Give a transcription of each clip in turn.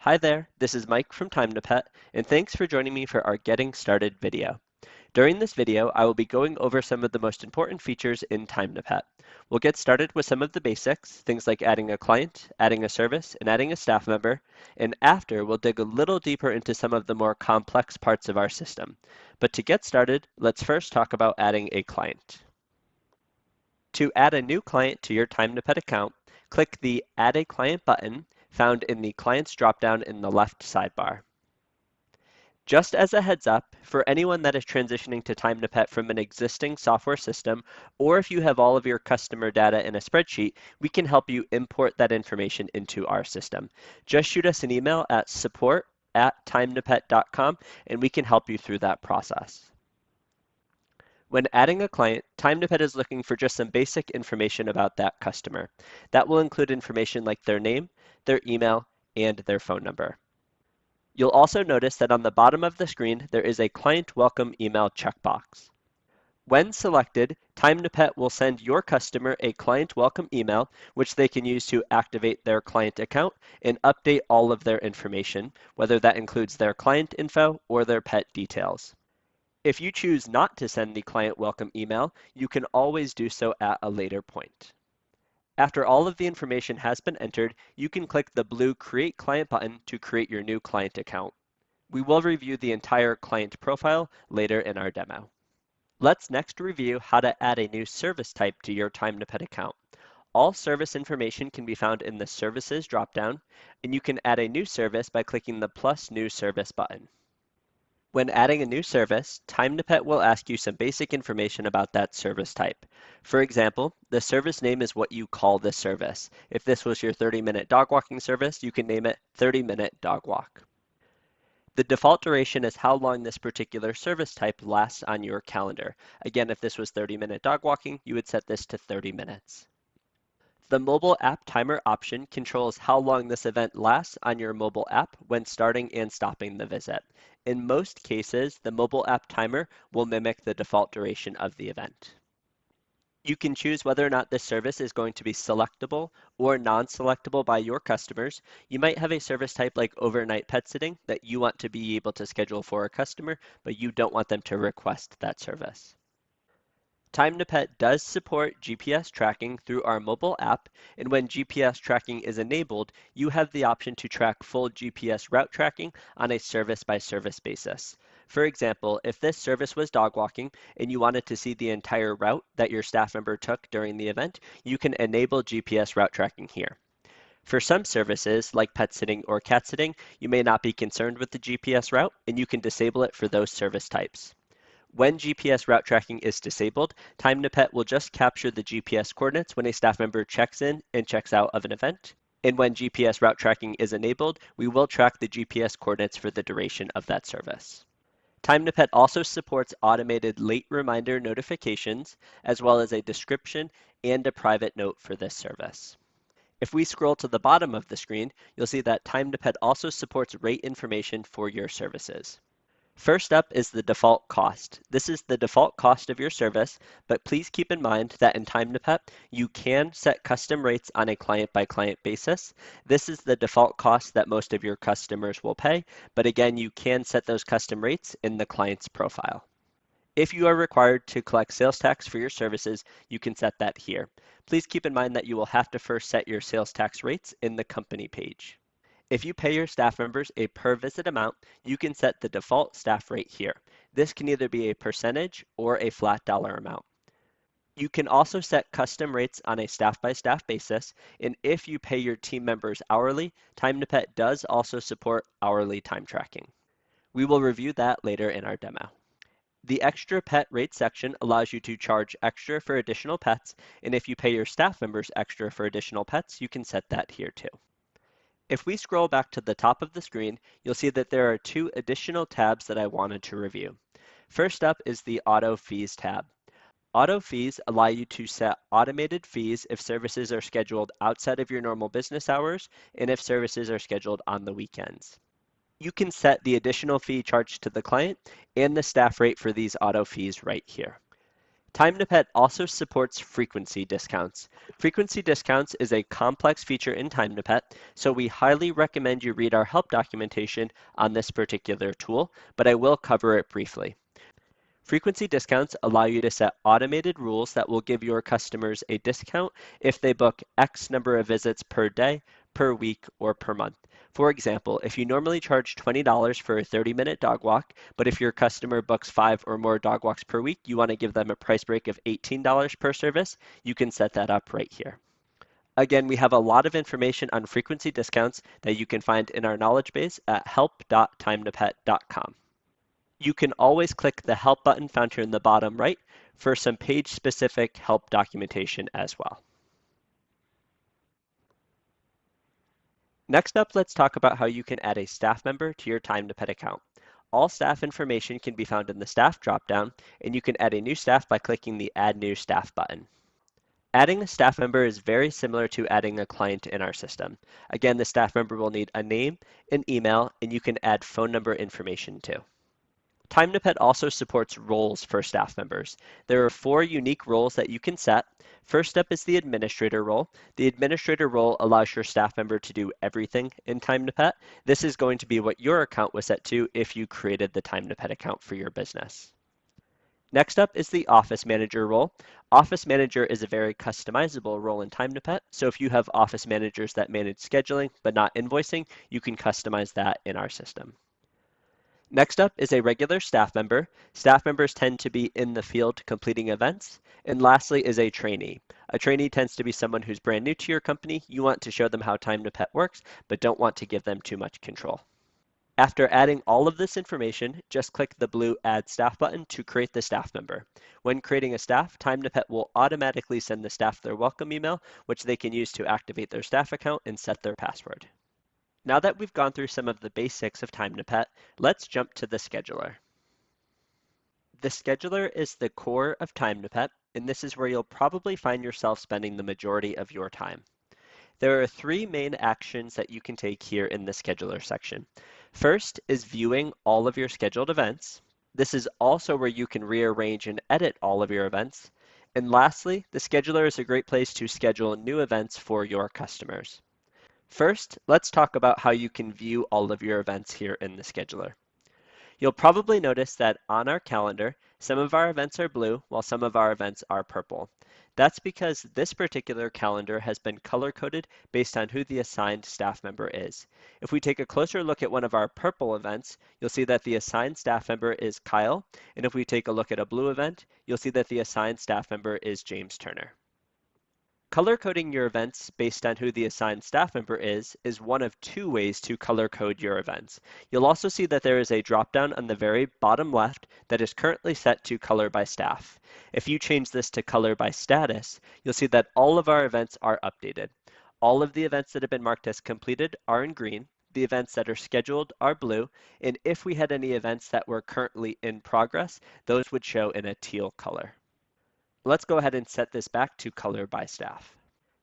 Hi there, this is Mike from Time2Pet, and thanks for joining me for our Getting Started video. During this video, I will be going over some of the most important features in Time2Pet. We'll get started with some of the basics, things like adding a client, adding a service, and adding a staff member, and after we'll dig a little deeper into some of the more complex parts of our system. But to get started, let's first talk about adding a client. To add a new client to your Time2Pet account, click the Add a Client button found in the Clients dropdown in the left sidebar. Just as a heads up, for anyone that is transitioning to Time2Pet from an existing software system, or if you have all of your customer data in a spreadsheet, we can help you import that information into our system. Just shoot us an email at support@time2pet.com and we can help you through that process. When adding a client, Time2Pet is looking for just some basic information about that customer. That will include information like their name, their email, and their phone number. You'll also notice that on the bottom of the screen, there is a Client Welcome Email checkbox. When selected, Time2Pet will send your customer a Client Welcome email, which they can use to activate their client account and update all of their information, whether that includes their client info or their pet details. If you choose not to send the client welcome email, you can always do so at a later point. After all of the information has been entered, you can click the blue Create Client button to create your new client account. We will review the entire client profile later in our demo. Let's next review how to add a new service type to your Time2Pet account. All service information can be found in the Services dropdown, and you can add a new service by clicking the plus New Service button. When adding a new service, Time2Pet will ask you some basic information about that service type. For example, the service name is what you call this service. If this was your 30-minute dog walking service, you can name it 30-minute dog walk. The default duration is how long this particular service type lasts on your calendar. Again, if this was 30-minute dog walking, you would set this to 30 minutes. The mobile app timer option controls how long this event lasts on your mobile app when starting and stopping the visit. In most cases, the mobile app timer will mimic the default duration of the event. You can choose whether or not this service is going to be selectable or non-selectable by your customers. You might have a service type like overnight pet sitting that you want to be able to schedule for a customer, but you don't want them to request that service. Time2Pet does support GPS tracking through our mobile app, and when GPS tracking is enabled, you have the option to track full GPS route tracking on a service-by-service basis. For example, if this service was dog walking and you wanted to see the entire route that your staff member took during the event, you can enable GPS route tracking here. For some services, like pet sitting or cat sitting, you may not be concerned with the GPS route, and you can disable it for those service types. When GPS route tracking is disabled, Time2Pet will just capture the GPS coordinates when a staff member checks in and checks out of an event. And when GPS route tracking is enabled, we will track the GPS coordinates for the duration of that service. Time2Pet also supports automated late reminder notifications, as well as a description and a private note for this service. If we scroll to the bottom of the screen, you'll see that Time2Pet also supports rate information for your services. First up is the default cost. This is the default cost of your service, but please keep in mind that in Time2Pet, you can set custom rates on a client-by-client basis. This is the default cost that most of your customers will pay, but again, you can set those custom rates in the client's profile. If you are required to collect sales tax for your services, you can set that here. Please keep in mind that you will have to first set your sales tax rates in the company page. If you pay your staff members a per visit amount, you can set the default staff rate here. This can either be a percentage or a flat dollar amount. You can also set custom rates on a staff-by-staff basis, and if you pay your team members hourly, Time2Pet does also support hourly time tracking. We will review that later in our demo. The extra pet rate section allows you to charge extra for additional pets, and if you pay your staff members extra for additional pets, you can set that here too. If we scroll back to the top of the screen, you'll see that there are two additional tabs that I wanted to review. First up is the Auto Fees tab. Auto Fees allow you to set automated fees if services are scheduled outside of your normal business hours and if services are scheduled on the weekends. You can set the additional fee charged to the client and the staff rate for these auto fees right here. TimeToPet also supports frequency discounts. Frequency discounts is a complex feature in TimeToPet, so we highly recommend you read our help documentation on this particular tool, but I will cover it briefly. Frequency discounts allow you to set automated rules that will give your customers a discount if they book X number of visits per day, per week, or per month. For example, if you normally charge $20 for a 30-minute dog walk, but if your customer books 5 or more dog walks per week, you want to give them a price break of $18 per service, you can set that up right here. Again, we have a lot of information on frequency discounts that you can find in our knowledge base at help.timetopet.com. You can always click the help button found here in the bottom right for some page-specific help documentation as well. Next up, let's talk about how you can add a staff member to your TimeToPet account. All staff information can be found in the staff dropdown, and you can add a new staff by clicking the Add New Staff button. Adding a staff member is very similar to adding a client in our system. Again, the staff member will need a name, an email, and you can add phone number information too. TimeToPet also supports roles for staff members. There are 4 unique roles that you can set. First up is the administrator role. The administrator role allows your staff member to do everything in TimeToPet. This is going to be what your account was set to if you created the TimeToPet account for your business. Next up is the office manager role. Office manager is a very customizable role in TimeToPet, so if you have office managers that manage scheduling but not invoicing, you can customize that in our system. Next up is a regular staff member. Staff members tend to be in the field completing events. And lastly is a trainee. A trainee tends to be someone who's brand new to your company. You want to show them how TimeToPet works, but don't want to give them too much control. After adding all of this information, just click the blue Add Staff button to create the staff member. When creating a staff, TimeToPet will automatically send the staff their welcome email, which they can use to activate their staff account and set their password. Now that we've gone through some of the basics of TimeToPet, let's jump to the scheduler. The scheduler is the core of TimeToPet, and this is where you'll probably find yourself spending the majority of your time. There are 3 main actions that you can take here in the scheduler section. First is viewing all of your scheduled events. This is also where you can rearrange and edit all of your events. And lastly, the scheduler is a great place to schedule new events for your customers. First, let's talk about how you can view all of your events here in the scheduler. You'll probably notice that on our calendar, some of our events are blue while some of our events are purple. That's because this particular calendar has been color-coded based on who the assigned staff member is. If we take a closer look at one of our purple events, you'll see that the assigned staff member is Kyle, and if we take a look at a blue event, you'll see that the assigned staff member is James Turner. Color coding your events based on who the assigned staff member is one of 2 ways to color code your events. You'll also see that there is a dropdown on the very bottom left that is currently set to color by staff. If you change this to color by status, you'll see that all of our events are updated. All of the events that have been marked as completed are in green, the events that are scheduled are blue, and if we had any events that were currently in progress, those would show in a teal color. Let's go ahead and set this back to color by staff.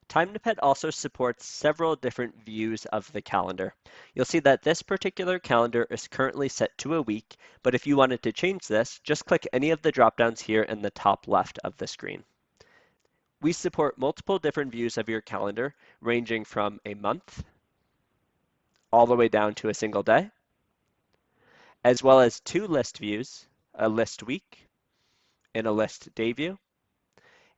TimeToPet also supports several different views of the calendar. You'll see that this particular calendar is currently set to a week, but if you wanted to change this, just click any of the dropdowns here in the top left of the screen. We support multiple different views of your calendar, ranging from a month all the way down to a single day, as well as 2 list views, a list week and a list day view.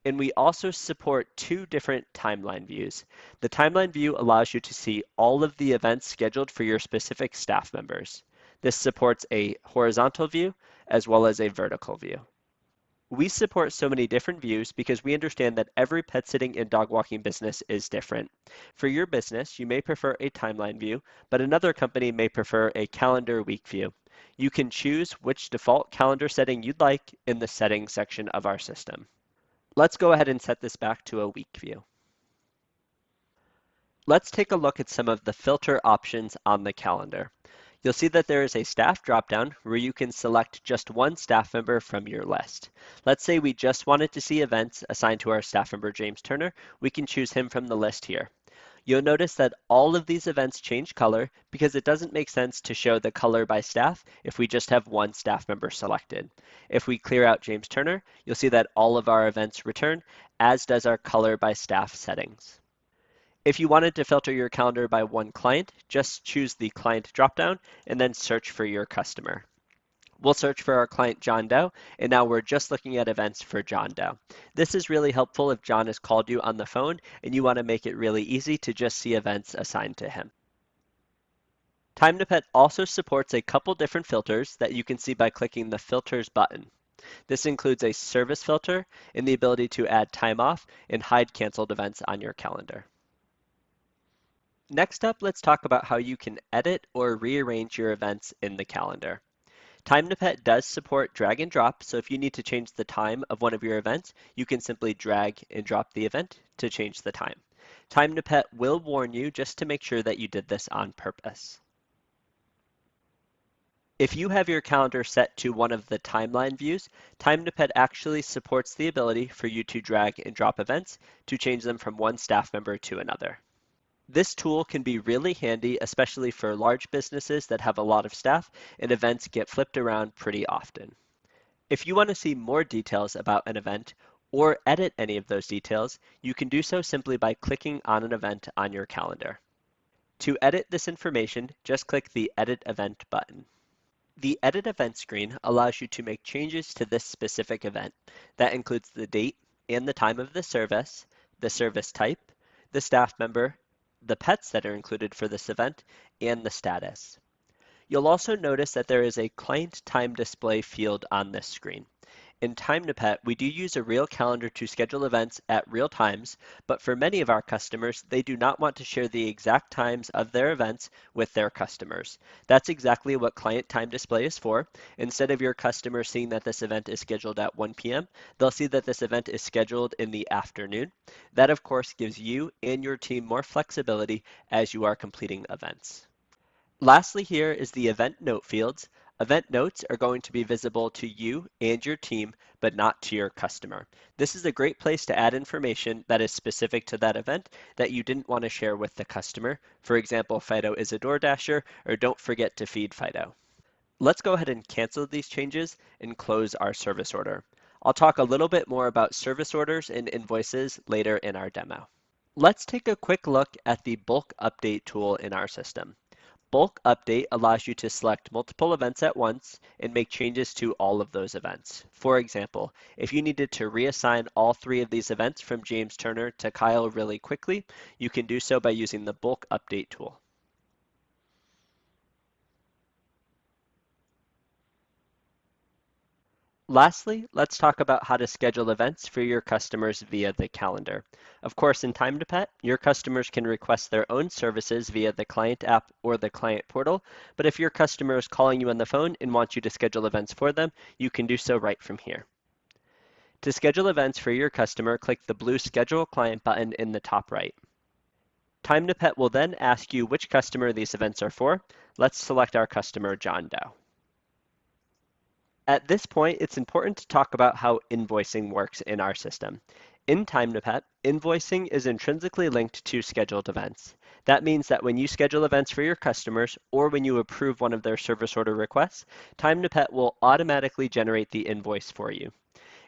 And we also support 2 different timeline views. The timeline view allows you to see all of the events scheduled for your specific staff members. This supports a horizontal view as well as a vertical view. We support so many different views because we understand that every pet sitting and dog walking business is different. For your business, you may prefer a timeline view, but another company may prefer a calendar week view. You can choose which default calendar setting you'd like in the settings section of our system. Let's go ahead and set this back to a week view. Let's take a look at some of the filter options on the calendar. You'll see that there is a staff dropdown where you can select just one staff member from your list. Let's say we just wanted to see events assigned to our staff member James Turner. We can choose him from the list here. You'll notice that all of these events change color because it doesn't make sense to show the color by staff if we just have one staff member selected. If we clear out James Turner, you'll see that all of our events return, as does our color by staff settings. If you wanted to filter your calendar by one client, just choose the client dropdown and then search for your customer. We'll search for our client John Doe, and now we're just looking at events for John Doe. This is really helpful if John has called you on the phone and you want to make it really easy to just see events assigned to him. Time to Pet also supports a couple different filters that you can see by clicking the Filters button. This includes a service filter and the ability to add time off and hide canceled events on your calendar. Next up, let's talk about how you can edit or rearrange your events in the calendar. Time to Pet does support drag and drop, so if you need to change the time of one of your events, you can simply drag and drop the event to change the time. Time to Pet will warn you just to make sure that you did this on purpose. If you have your calendar set to one of the timeline views, Time to Pet actually supports the ability for you to drag and drop events to change them from one staff member to another. This tool can be really handy, especially for large businesses that have a lot of staff and events get flipped around pretty often. If you want to see more details about an event or edit any of those details, you can do so simply by clicking on an event on your calendar. To edit this information, just click the Edit Event button. The Edit Event screen allows you to make changes to this specific event. That includes the date and the time of the service type, the staff member, the pets that are included for this event, and the status. You'll also notice that there is a client time display field on this screen. In Time to Pet, we do use a real calendar to schedule events at real times, but for many of our customers, they do not want to share the exact times of their events with their customers. That's exactly what client time display is for. Instead of your customer seeing that this event is scheduled at 1 p.m., they'll see that this event is scheduled in the afternoon. That, of course, gives you and your team more flexibility as you are completing events. Lastly, here is the event note fields. Event notes are going to be visible to you and your team, but not to your customer. This is a great place to add information that is specific to that event that you didn't want to share with the customer. For example, Fido is a DoorDasher, or don't forget to feed Fido. Let's go ahead and cancel these changes and close our service order. I'll talk a little bit more about service orders and invoices later in our demo. Let's take a quick look at the bulk update tool in our system. Bulk Update allows you to select multiple events at once and make changes to all of those events. For example, if you needed to reassign all three of these events from James Turner to Kyle really quickly, you can do so by using the Bulk Update tool. Lastly, let's talk about how to schedule events for your customers via the calendar. Of course, in Time to Pet, your customers can request their own services via the client app or the client portal, but if your customer is calling you on the phone and wants you to schedule events for them, you can do so right from here. To schedule events for your customer, click the blue Schedule Client button in the top right. Time to Pet will then ask you which customer these events are for. Let's select our customer, John Doe. At this point, it's important to talk about how invoicing works in our system. In Time to Pet, invoicing is intrinsically linked to scheduled events. That means that when you schedule events for your customers or when you approve one of their service order requests, Time to Pet will automatically generate the invoice for you.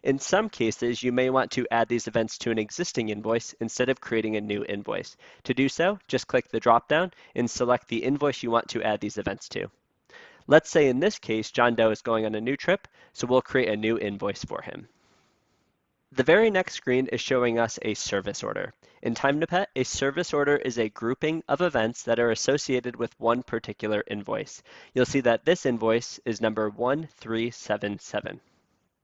In some cases, you may want to add these events to an existing invoice instead of creating a new invoice. To do so, just click the drop-down and select the invoice you want to add these events to. Let's say in this case, John Doe is going on a new trip, so we'll create a new invoice for him. The very next screen is showing us a service order. In Time to Pet, a service order is a grouping of events that are associated with one particular invoice. You'll see that this invoice is number 1377.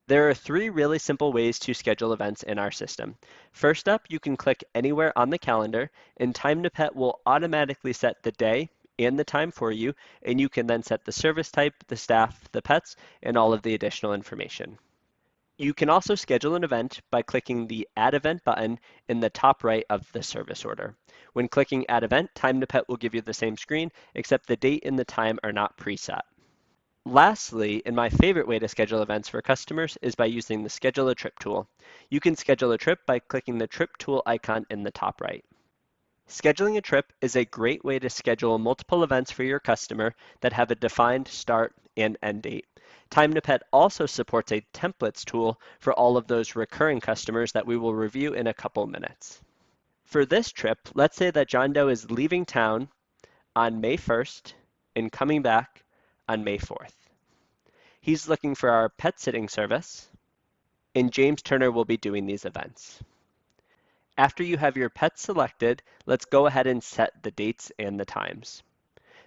There are three really simple ways to schedule events in our system. First up, you can click anywhere on the calendar, and Time to Pet will automatically set the day and the time for you, and you can then set the service type, the staff, the pets, and all of the additional information. You can also schedule an event by clicking the Add Event button in the top right of the service order. When clicking Add Event, Time to Pet will give you the same screen, except the date and the time are not preset. Lastly, and my favorite way to schedule events for customers is by using the Schedule a Trip tool. You can schedule a trip by clicking the Trip tool icon in the top right. Scheduling a trip is a great way to schedule multiple events for your customer that have a defined start and end date. Time to Pet also supports a templates tool for all of those recurring customers that we will review in a couple minutes. For this trip, let's say that John Doe is leaving town on May 1st and coming back on May 4th. He's looking for our pet sitting service, and James Turner will be doing these events. After you have your pet selected, let's go ahead and set the dates and the times.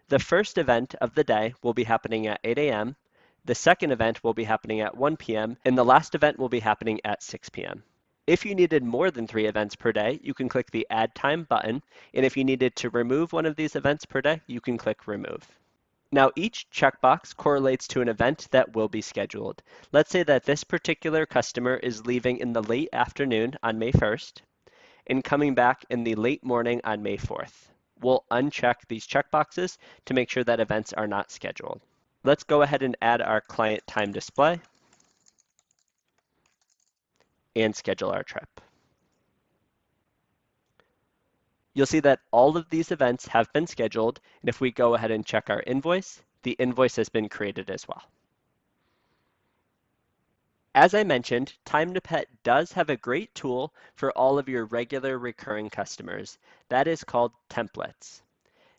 The first event of the day will be happening at 8 a.m., the second event will be happening at 1 p.m., and the last event will be happening at 6 p.m. If you needed more than 3 events per day, you can click the Add Time button, and if you needed to remove one of these events per day, you can click Remove. Now each checkbox correlates to an event that will be scheduled. Let's say that this particular customer is leaving in the late afternoon on May 1st and coming back in the late morning on May 4th. We'll uncheck these checkboxes to make sure that events are not scheduled. Let's go ahead and add our client time display and schedule our trip. You'll see that all of these events have been scheduled, and if we go ahead and check our invoice, the invoice has been created as well. As I mentioned, Time to Pet does have a great tool for all of your regular recurring customers. That is called templates.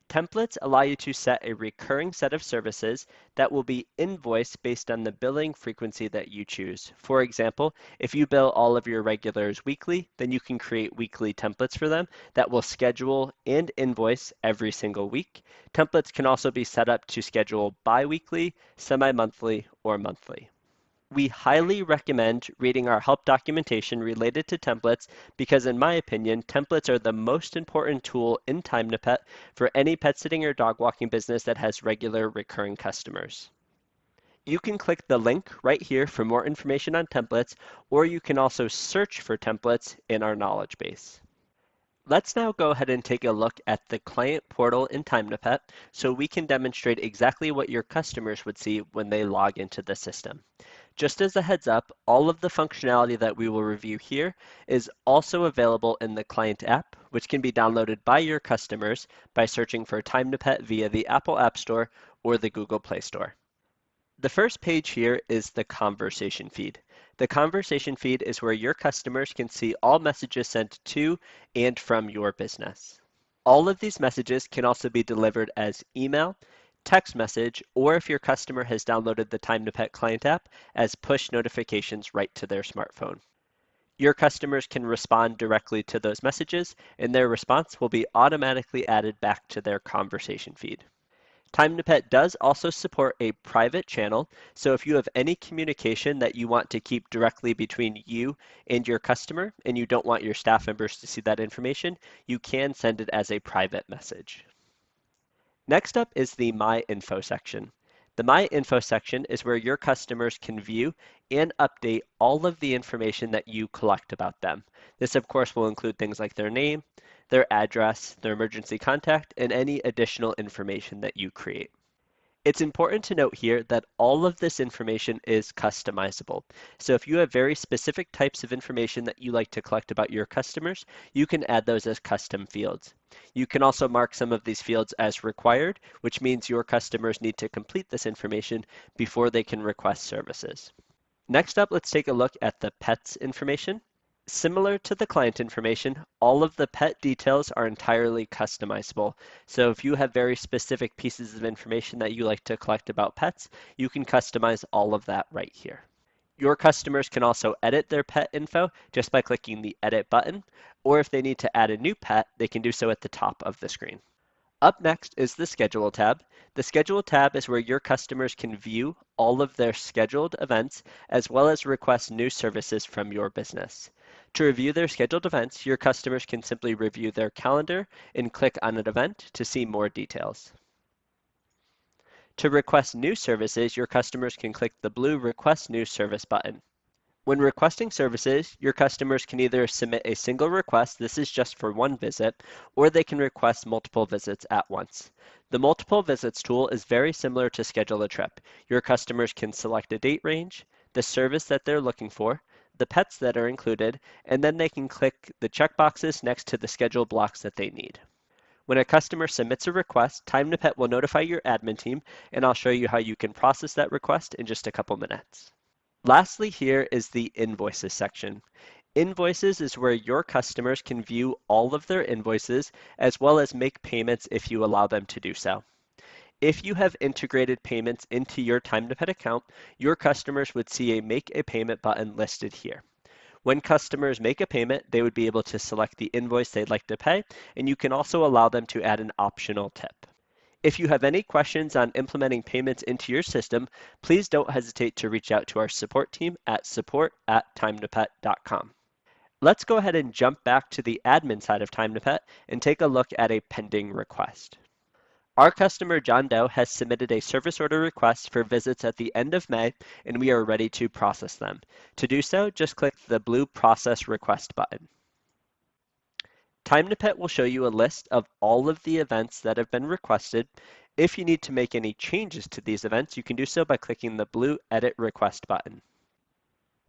Templates allow you to set a recurring set of services that will be invoiced based on the billing frequency that you choose. For example, if you bill all of your regulars weekly, then you can create weekly templates for them that will schedule and invoice every single week. Templates can also be set up to schedule bi-weekly, semi-monthly, or monthly. We highly recommend reading our help documentation related to templates because in my opinion, templates are the most important tool in Time to Pet for any pet sitting or dog walking business that has regular recurring customers. You can click the link right here for more information on templates, or you can also search for templates in our knowledge base. Let's now go ahead and take a look at the client portal in Time to Pet so we can demonstrate exactly what your customers would see when they log into the system. Just as a heads up, all of the functionality that we will review here is also available in the client app, which can be downloaded by your customers by searching for Time to Pet via the Apple App Store or the Google Play Store. The first page here is the conversation feed. The conversation feed is where your customers can see all messages sent to and from your business. All of these messages can also be delivered as email, text message, or if your customer has downloaded the Time to Pet client app, as push notifications right to their smartphone. Your customers can respond directly to those messages, and their response will be automatically added back to their conversation feed. Time to Pet does also support a private channel, so if you have any communication that you want to keep directly between you and your customer, and you don't want your staff members to see that information, you can send it as a private message. Next up is the My Info section. The My Info section is where your customers can view and update all of the information that you collect about them. This, of course, will include things like their name, their address, their emergency contact, and any additional information that you create. It's important to note here that all of this information is customizable. So if you have very specific types of information that you like to collect about your customers, you can add those as custom fields. You can also mark some of these fields as required, which means your customers need to complete this information before they can request services. Next up, let's take a look at the pets information. Similar to the client information, all of the pet details are entirely customizable. So if you have very specific pieces of information that you like to collect about pets, you can customize all of that right here. Your customers can also edit their pet info just by clicking the edit button, or if they need to add a new pet, they can do so at the top of the screen. Up next is the Schedule tab. The Schedule tab is where your customers can view all of their scheduled events as well as request new services from your business. To review their scheduled events, your customers can simply review their calendar and click on an event to see more details. To request new services, your customers can click the blue Request New Service button. When requesting services, your customers can either submit a single request, this is just for one visit, or they can request multiple visits at once. The multiple visits tool is very similar to Schedule a Trip. Your customers can select a date range, the service that they're looking for, the pets that are included, and then they can click the checkboxes next to the schedule blocks that they need. When a customer submits a request, Time2Pet will notify your admin team, and I'll show you how you can process that request in just a couple minutes. Lastly, here is the Invoices section. Invoices is where your customers can view all of their invoices as well as make payments if you allow them to do so. If you have integrated payments into your Time2Pet account, your customers would see a Make a Payment button listed here. When customers make a payment, they would be able to select the invoice they'd like to pay, and you can also allow them to add an optional tip. If you have any questions on implementing payments into your system, please don't hesitate to reach out to our support team at support@time2pet.com. Let's go ahead and jump back to the admin side of Time2Pet and take a look at a pending request. Our customer John Doe has submitted a service order request for visits at the end of May, and we are ready to process them. To do so, just click the blue Process Request button. Time2Pet will show you a list of all of the events that have been requested. If you need to make any changes to these events, you can do so by clicking the blue Edit Request button.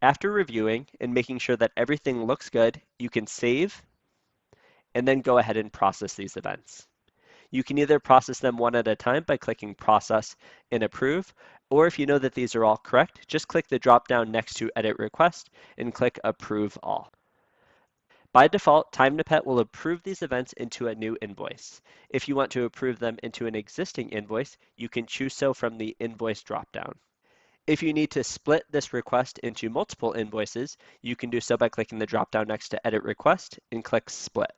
After reviewing and making sure that everything looks good, you can save and then go ahead and process these events. You can either process them one at a time by clicking Process and Approve, or if you know that these are all correct, just click the drop-down next to Edit Request and click Approve All. By default, Time2Pet will approve these events into a new invoice. If you want to approve them into an existing invoice, you can choose so from the Invoice dropdown. If you need to split this request into multiple invoices, you can do so by clicking the drop-down next to Edit Request and click Split.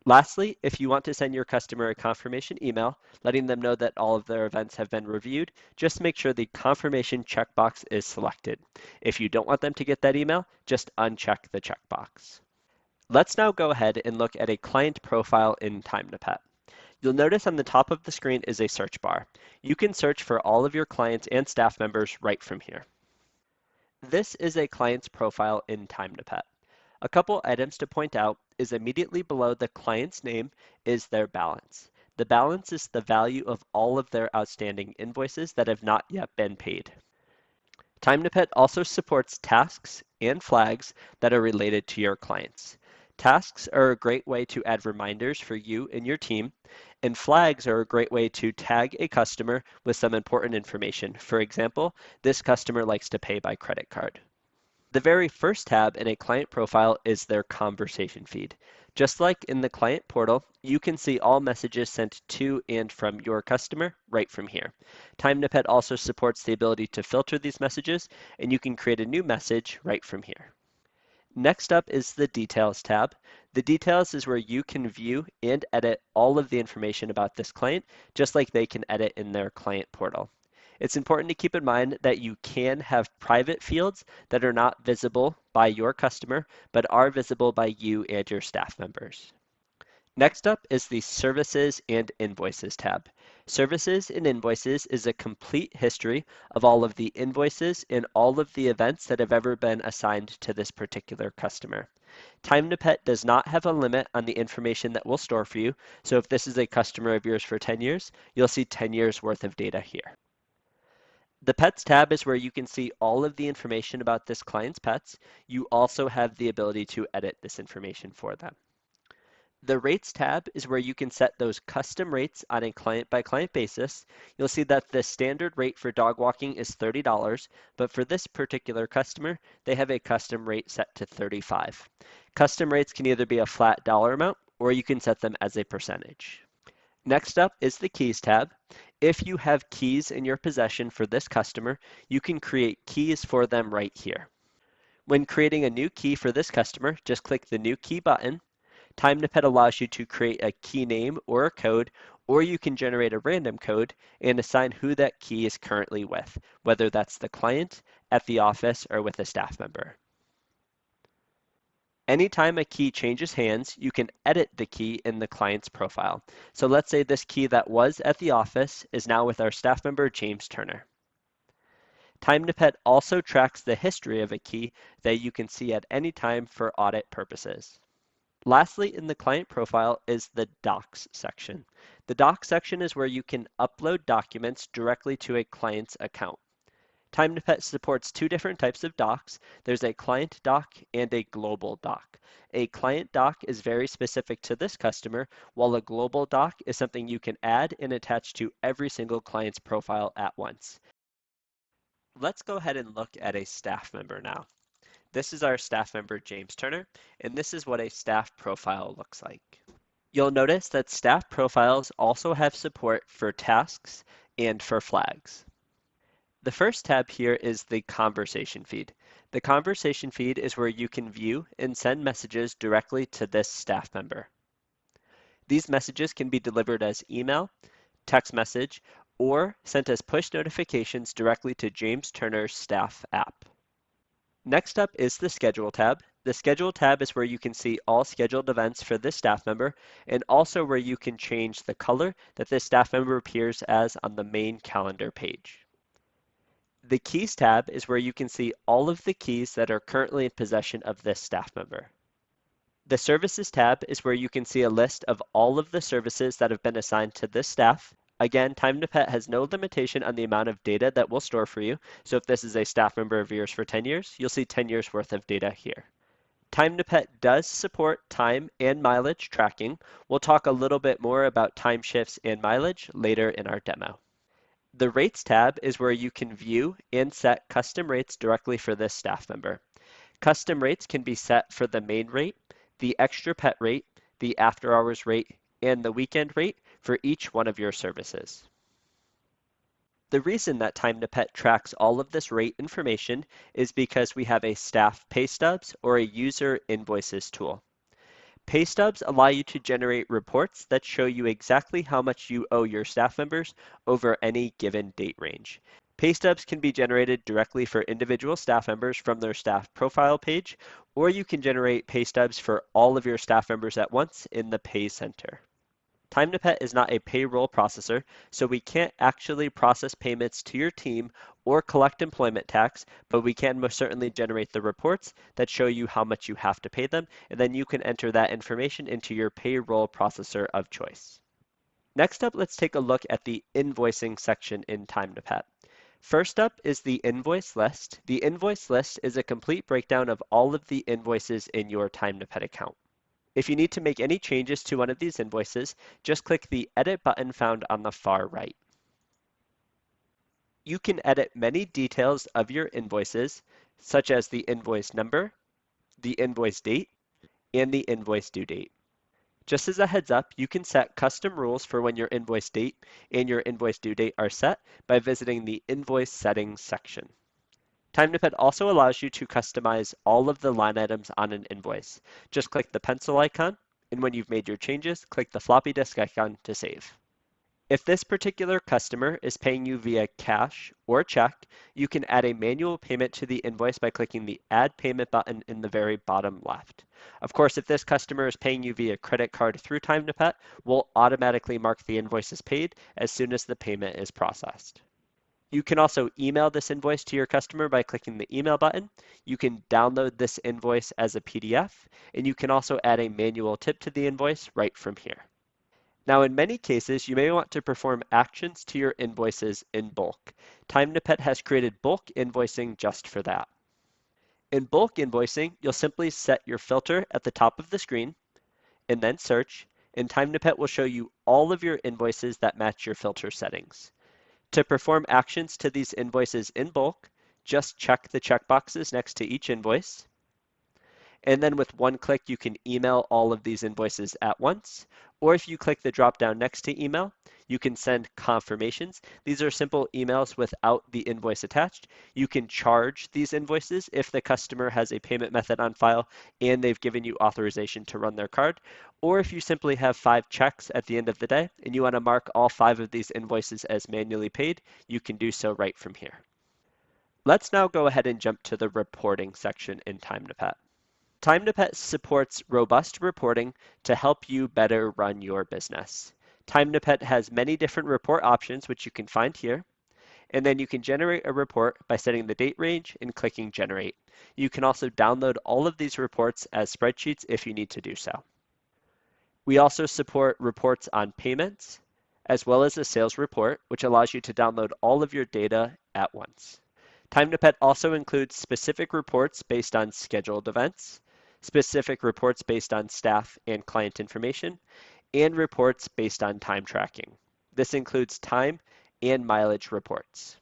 Lastly, if you want to send your customer a confirmation email letting them know that all of their events have been reviewed, just make sure the confirmation checkbox is selected. If you don't want them to get that email, just uncheck the checkbox. Let's now go ahead and look at a client profile in Time2Pet. You'll notice on the top of the screen is a search bar. You can search for all of your clients and staff members right from here. This is a client's profile in Time2Pet. A couple items to point out is immediately below the client's name is their balance. The balance is the value of all of their outstanding invoices that have not yet been paid. Time2Pet also supports tasks and flags that are related to your clients. Tasks are a great way to add reminders for you and your team, and flags are a great way to tag a customer with some important information. For example, this customer likes to pay by credit card. The very first tab in a client profile is their conversation feed. Just like in the client portal, you can see all messages sent to and from your customer right from here. Time2Pet also supports the ability to filter these messages, and you can create a new message right from here. Next up is the Details tab. The Details is where you can view and edit all of the information about this client, just like they can edit in their client portal. It's important to keep in mind that you can have private fields that are not visible by your customer, but are visible by you and your staff members. Next up is the Services and Invoices tab. Services and Invoices is a complete history of all of the invoices and all of the events that have ever been assigned to this particular customer. Time2Pet does not have a limit on the information that we'll store for you, so if this is a customer of yours for 10 years, you'll see 10 years worth of data here. The Pets tab is where you can see all of the information about this client's pets. You also have the ability to edit this information for them. The Rates tab is where you can set those custom rates on a client-by-client basis. You'll see that the standard rate for dog walking is $30, but for this particular customer, they have a custom rate set to $35. Custom rates can either be a flat dollar amount, or you can set them as a percentage. Next up is the Keys tab. If you have keys in your possession for this customer, you can create keys for them right here. When creating a new key for this customer, just click the New Key button. Time2Pet allows you to create a key name or a code, or you can generate a random code and assign who that key is currently with, whether that's the client, at the office, or with a staff member. Anytime a key changes hands, you can edit the key in the client's profile. So let's say this key that was at the office is now with our staff member, James Turner. Time2Pet also tracks the history of a key that you can see at any time for audit purposes. Lastly, in the client profile is the Docs section. The Docs section is where you can upload documents directly to a client's account. TimeToPet supports two different types of docs. There's a client doc and a global doc. A client doc is very specific to this customer, while a global doc is something you can add and attach to every single client's profile at once. Let's go ahead and look at a staff member now. This is our staff member, James Turner, and this is what a staff profile looks like. You'll notice that staff profiles also have support for tasks and for flags. The first tab here is the conversation feed. The conversation feed is where you can view and send messages directly to this staff member. These messages can be delivered as email, text message, or sent as push notifications directly to James Turner's staff app. Next up is the Schedule tab. The Schedule tab is where you can see all scheduled events for this staff member and also where you can change the color that this staff member appears as on the main calendar page. The Keys tab is where you can see all of the keys that are currently in possession of this staff member. The Services tab is where you can see a list of all of the services that have been assigned to this staff. Again, TimeToPet has no limitation on the amount of data that we'll store for you. So if this is a staff member of yours for 10 years, you'll see 10 years worth of data here. TimeToPet does support time and mileage tracking. We'll talk a little bit more about time shifts and mileage later in our demo. The Rates tab is where you can view and set custom rates directly for this staff member. Custom rates can be set for the main rate, the extra pet rate, the after hours rate, and the weekend rate for each one of your services. The reason that TimeToPet tracks all of this rate information is because we have a staff pay stubs or a user invoices tool. Pay stubs allow you to generate reports that show you exactly how much you owe your staff members over any given date range. Pay stubs can be generated directly for individual staff members from their staff profile page, or you can generate pay stubs for all of your staff members at once in the Pay Center. TimeToPet is not a payroll processor, so we can't actually process payments to your team or collect employment tax, but we can most certainly generate the reports that show you how much you have to pay them, and then you can enter that information into your payroll processor of choice. Next up, let's take a look at the invoicing section in TimeToPet. First up is the invoice list. The invoice list is a complete breakdown of all of the invoices in your TimeToPet account. If you need to make any changes to one of these invoices, just click the Edit button found on the far right. You can edit many details of your invoices, such as the invoice number, the invoice date, and the invoice due date. Just as a heads up, you can set custom rules for when your invoice date and your invoice due date are set by visiting the Invoice Settings section. TimeToPet also allows you to customize all of the line items on an invoice. Just click the pencil icon, and when you've made your changes, click the floppy disk icon to save. If this particular customer is paying you via cash or check, you can add a manual payment to the invoice by clicking the Add Payment button in the very bottom left. Of course, if this customer is paying you via credit card through TimeToPet, we'll automatically mark the invoice as paid as soon as the payment is processed. You can also email this invoice to your customer by clicking the email button. You can download this invoice as a PDF, and you can also add a manual tip to the invoice right from here. Now, in many cases, you may want to perform actions to your invoices in bulk. TimeToPet has created bulk invoicing just for that. In bulk invoicing, you'll simply set your filter at the top of the screen and then search, and TimeToPet will show you all of your invoices that match your filter settings. To perform actions to these invoices in bulk, just check the checkboxes next to each invoice. And then with one click, you can email all of these invoices at once. Or if you click the drop down next to email, you can send confirmations. These are simple emails without the invoice attached. You can charge these invoices if the customer has a payment method on file and they've given you authorization to run their card. Or if you simply have 5 checks at the end of the day and you want to mark all 5 of these invoices as manually paid, you can do so right from here. Let's now go ahead and jump to the reporting section in TimeToPet. TimeToPet supports robust reporting to help you better run your business. TimeToPet has many different report options, which you can find here. And then you can generate a report by setting the date range and clicking Generate. You can also download all of these reports as spreadsheets if you need to do so. We also support reports on payments, as well as a sales report, which allows you to download all of your data at once. Time2Pet also includes specific reports based on scheduled events, specific reports based on staff and client information, and reports based on time tracking. This includes time and mileage reports.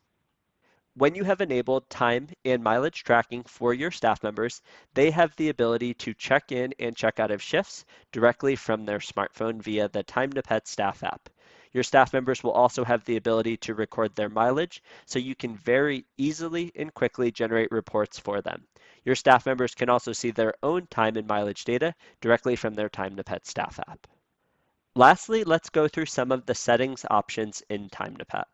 When you have enabled time and mileage tracking for your staff members, they have the ability to check in and check out of shifts directly from their smartphone via the Time2Pet staff app. Your staff members will also have the ability to record their mileage, so you can very easily and quickly generate reports for them. Your staff members can also see their own time and mileage data directly from their Time2Pet staff app. Lastly, let's go through some of the settings options in Time2Pet.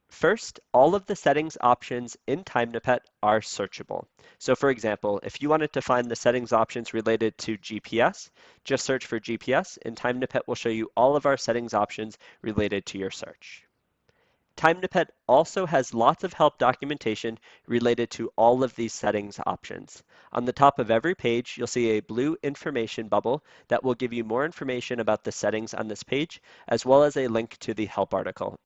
First, all of the settings options in Time2Pet are searchable. So for example, if you wanted to find the settings options related to GPS, just search for GPS and Time2Pet will show you all of our settings options related to your search. Time2Pet also has lots of help documentation related to all of these settings options. On the top of every page, you'll see a blue information bubble that will give you more information about the settings on this page, as well as a link to the help article.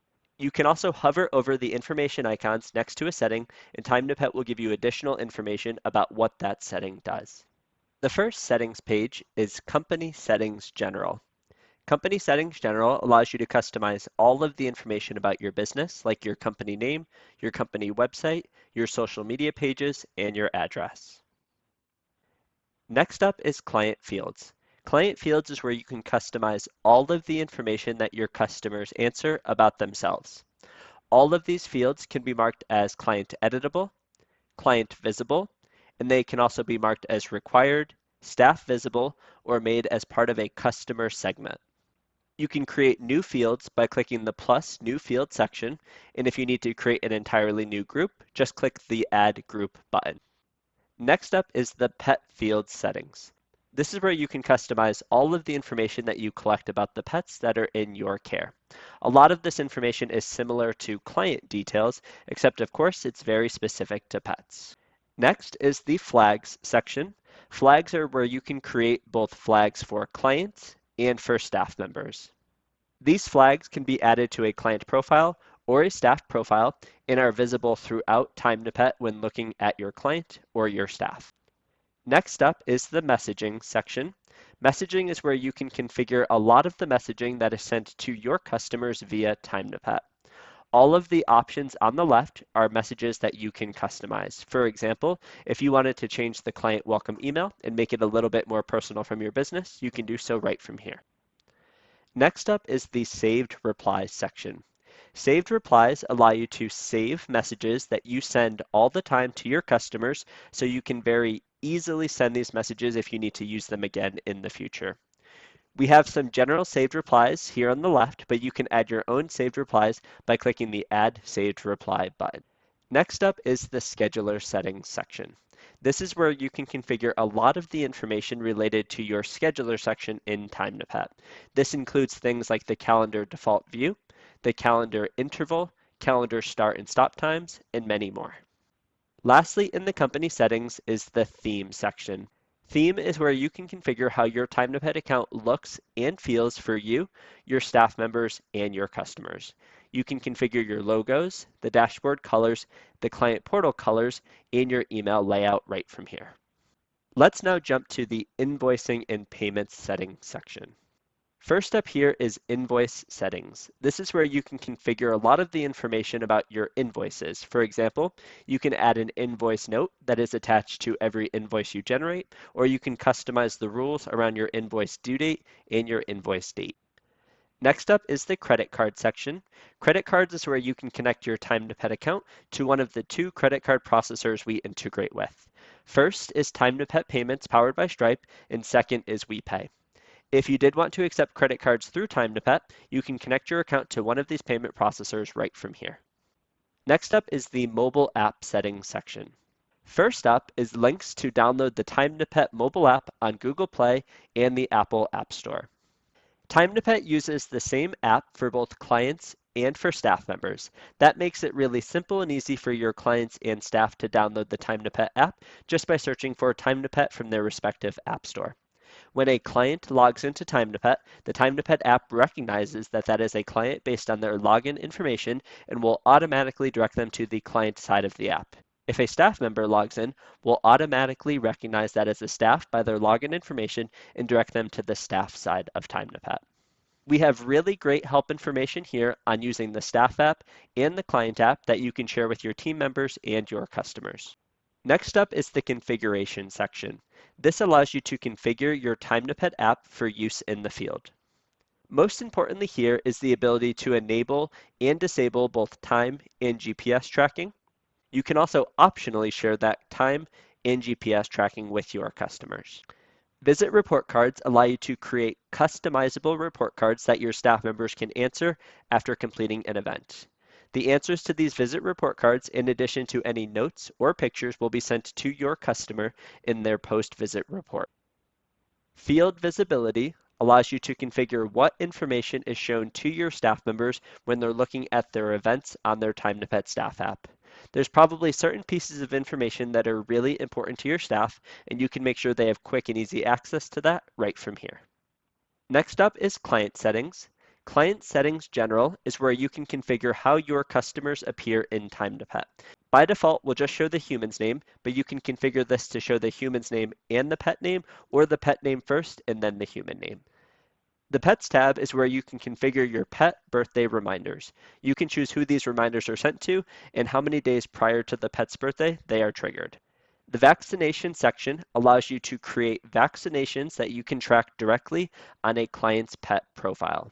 You can also hover over the information icons next to a setting, and Time2Pet will give you additional information about what that setting does. The first settings page is Company Settings General. Company Settings General allows you to customize all of the information about your business, like your company name, your company website, your social media pages, and your address. Next up is Client Fields. Client Fields is where you can customize all of the information that your customers answer about themselves. All of these fields can be marked as client editable, client visible, and they can also be marked as required, staff visible, or made as part of a customer segment. You can create new fields by clicking the plus new field section, and if you need to create an entirely new group, just click the add group button. Next up is the pet field settings. This is where you can customize all of the information that you collect about the pets that are in your care. A lot of this information is similar to client details, except of course it's very specific to pets. Next is the flags section. Flags are where you can create both flags for clients and for staff members. These flags can be added to a client profile or a staff profile and are visible throughout Time2Pet when looking at your client or your staff. Next up is the messaging section. Messaging is where you can configure a lot of the messaging that is sent to your customers via Time2Pet. All of the options on the left are messages that you can customize. For example, if you wanted to change the client welcome email and make it a little bit more personal from your business, you can do so right from here. Next up is the saved replies section. Saved replies allow you to save messages that you send all the time to your customers so you can very easily send these messages if you need to use them again in the future. We have some general saved replies here on the left, but you can add your own saved replies by clicking the Add Saved Reply button. Next up is the Scheduler Settings section. This is where you can configure a lot of the information related to your scheduler section in Time2Pet. This includes things like the calendar default view, the calendar interval, calendar start and stop times, and many more. Lastly, in the company settings is the theme section. Theme is where you can configure how your Time2Pet account looks and feels for you, your staff members, and your customers. You can configure your logos, the dashboard colors, the client portal colors, and your email layout right from here. Let's now jump to the invoicing and payments settings section. First up here is invoice settings. This is where you can configure a lot of the information about your invoices. For example, you can add an invoice note that is attached to every invoice you generate, or you can customize the rules around your invoice due date and your invoice date. Next up is the credit card section. Credit cards is where you can connect your Time2Pet account to one of the two credit card processors we integrate with. First is Time2Pet Payments powered by Stripe, and second is WePay. If you did want to accept credit cards through Time2Pet, you can connect your account to one of these payment processors right from here. Next up is the mobile app settings section. First up is links to download the Time2Pet mobile app on Google Play and the Apple App Store. Time2Pet uses the same app for both clients and for staff members. That makes it really simple and easy for your clients and staff to download the Time2Pet app just by searching for Time2Pet from their respective app store. When a client logs into Time2Pet, the Time2Pet app recognizes that that is a client based on their login information and will automatically direct them to the client side of the app. If a staff member logs in, we'll automatically recognize that as a staff by their login information and direct them to the staff side of TimeToPet. We have really great help information here on using the staff app and the client app that you can share with your team members and your customers. Next up is the configuration section. This allows you to configure your TimeToPet app for use in the field. Most importantly here is the ability to enable and disable both time and GPS tracking. You can also optionally share that time and GPS tracking with your customers. Visit report cards allow you to create customizable report cards that your staff members can answer after completing an event. The answers to these visit report cards, in addition to any notes or pictures, will be sent to your customer in their post-visit report. Field visibility allows you to configure what information is shown to your staff members when they're looking at their events on their TimeToPet staff app. There's probably certain pieces of information that are really important to your staff, and you can make sure they have quick and easy access to that right from here. Next up is Client Settings. Client Settings General is where you can configure how your customers appear in TimeToPet. By default, we'll just show the human's name, but you can configure this to show the human's name and the pet name, or the pet name first and then the human name. The Pets tab is where you can configure your pet birthday reminders. You can choose who these reminders are sent to and how many days prior to the pet's birthday they are triggered. The vaccination section allows you to create vaccinations that you can track directly on a client's pet profile.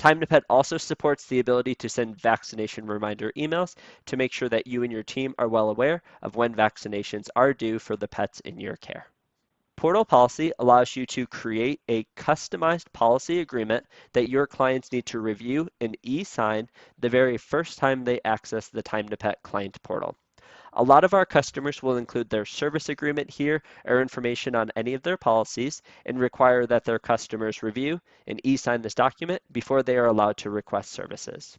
TimeToPet also supports the ability to send vaccination reminder emails to make sure that you and your team are well aware of when vaccinations are due for the pets in your care. Portal Policy allows you to create a customized policy agreement that your clients need to review and e-sign the very first time they access the TimeToPet client portal. A lot of our customers will include their service agreement here or information on any of their policies and require that their customers review and e-sign this document before they are allowed to request services.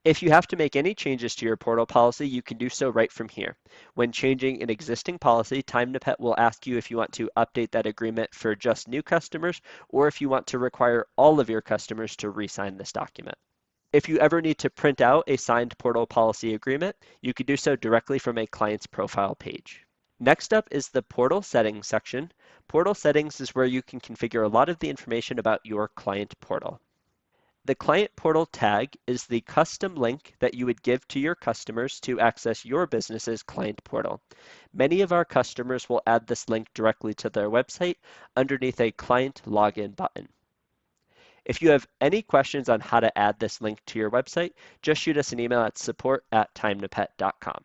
If you have to make any changes to your portal policy, you can do so right from here. When changing an existing policy, TimeToPet will ask you if you want to update that agreement for just new customers or if you want to require all of your customers to re-sign this document. If you ever need to print out a signed portal policy agreement, you can do so directly from a client's profile page. Next up is the Portal Settings section. Portal Settings is where you can configure a lot of the information about your client portal. The Client Portal tag is the custom link that you would give to your customers to access your business's client portal. Many of our customers will add this link directly to their website underneath a client login button. If you have any questions on how to add this link to your website, just shoot us an email at support@timetopet.com.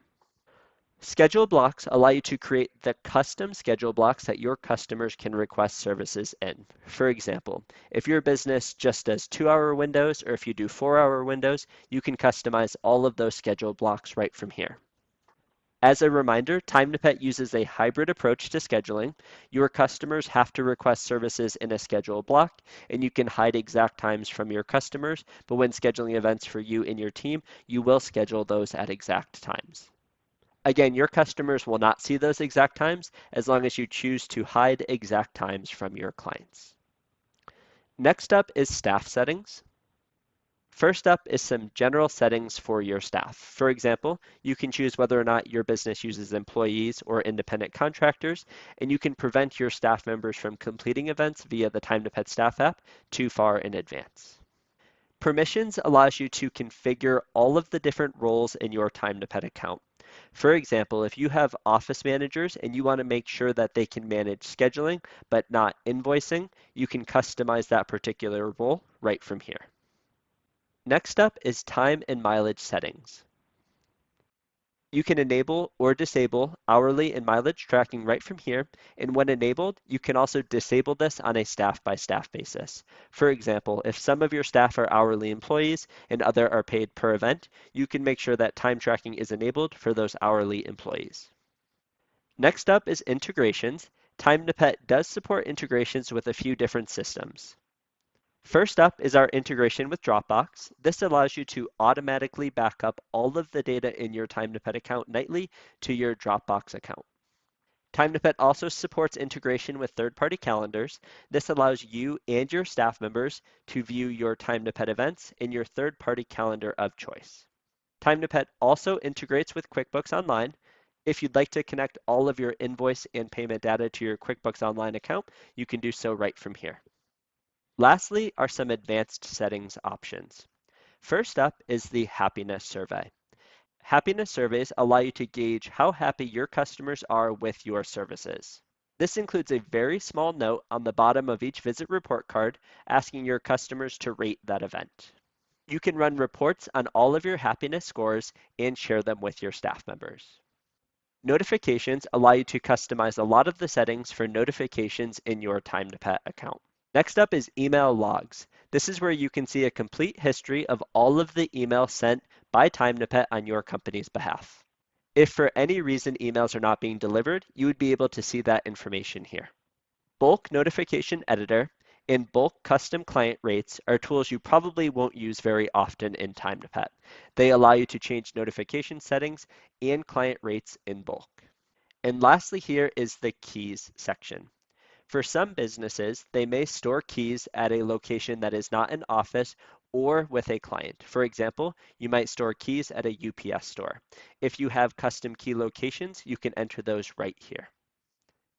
Schedule blocks allow you to create the custom schedule blocks that your customers can request services in. For example, if your business just does 2-hour windows or if you do 4-hour windows, you can customize all of those schedule blocks right from here. As a reminder, TimeToPet uses a hybrid approach to scheduling. Your customers have to request services in a schedule block, and you can hide exact times from your customers, but when scheduling events for you and your team, you will schedule those at exact times. Again, your customers will not see those exact times as long as you choose to hide exact times from your clients. Next up is staff settings. First up is some general settings for your staff. For example, you can choose whether or not your business uses employees or independent contractors, and you can prevent your staff members from completing events via the TimeToPet staff app too far in advance. Permissions allows you to configure all of the different roles in your TimeToPet account. For example, if you have office managers and you want to make sure that they can manage scheduling but not invoicing, you can customize that particular role right from here. Next up is time and mileage settings. You can enable or disable hourly and mileage tracking right from here, and when enabled, you can also disable this on a staff-by-staff basis. For example, if some of your staff are hourly employees and other are paid per event, you can make sure that time tracking is enabled for those hourly employees. Next up is integrations. TimeToPet does support integrations with a few different systems. First up is our integration with Dropbox. This allows you to automatically back up all of the data in your TimeToPet account nightly to your Dropbox account. TimeToPet also supports integration with third-party calendars. This allows you and your staff members to view your TimeToPet events in your third-party calendar of choice. TimeToPet also integrates with QuickBooks Online. If you'd like to connect all of your invoice and payment data to your QuickBooks Online account, you can do so right from here. Lastly are some advanced settings options. First up is the happiness survey. Happiness surveys allow you to gauge how happy your customers are with your services. This includes a very small note on the bottom of each visit report card asking your customers to rate that event. You can run reports on all of your happiness scores and share them with your staff members. Notifications allow you to customize a lot of the settings for notifications in your Time2Pet account. Next up is email logs. This is where you can see a complete history of all of the emails sent by Time2Pet on your company's behalf. If for any reason emails are not being delivered, you would be able to see that information here. Bulk Notification Editor and Bulk Custom Client Rates are tools you probably won't use very often in Time2Pet. They allow you to change notification settings and client rates in bulk. And lastly here is the Keys section. For some businesses, they may store keys at a location that is not an office or with a client. For example, you might store keys at a UPS store. If you have custom key locations, you can enter those right here.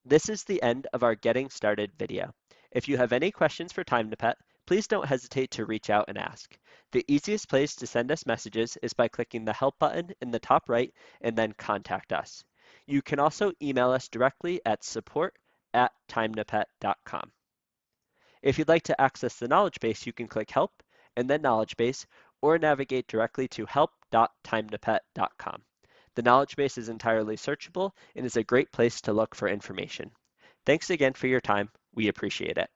This is the end of our Getting Started video. If you have any questions for Time2Pet, please don't hesitate to reach out and ask. The easiest place to send us messages is by clicking the Help button in the top right and then Contact Us. You can also email us directly at support@time2pet.com. If you'd like to access the knowledge base, you can click Help and then Knowledge Base, or navigate directly to help.time2pet.com. The knowledge base is entirely searchable and is a great place to look for information. Thanks again for your time. We appreciate it.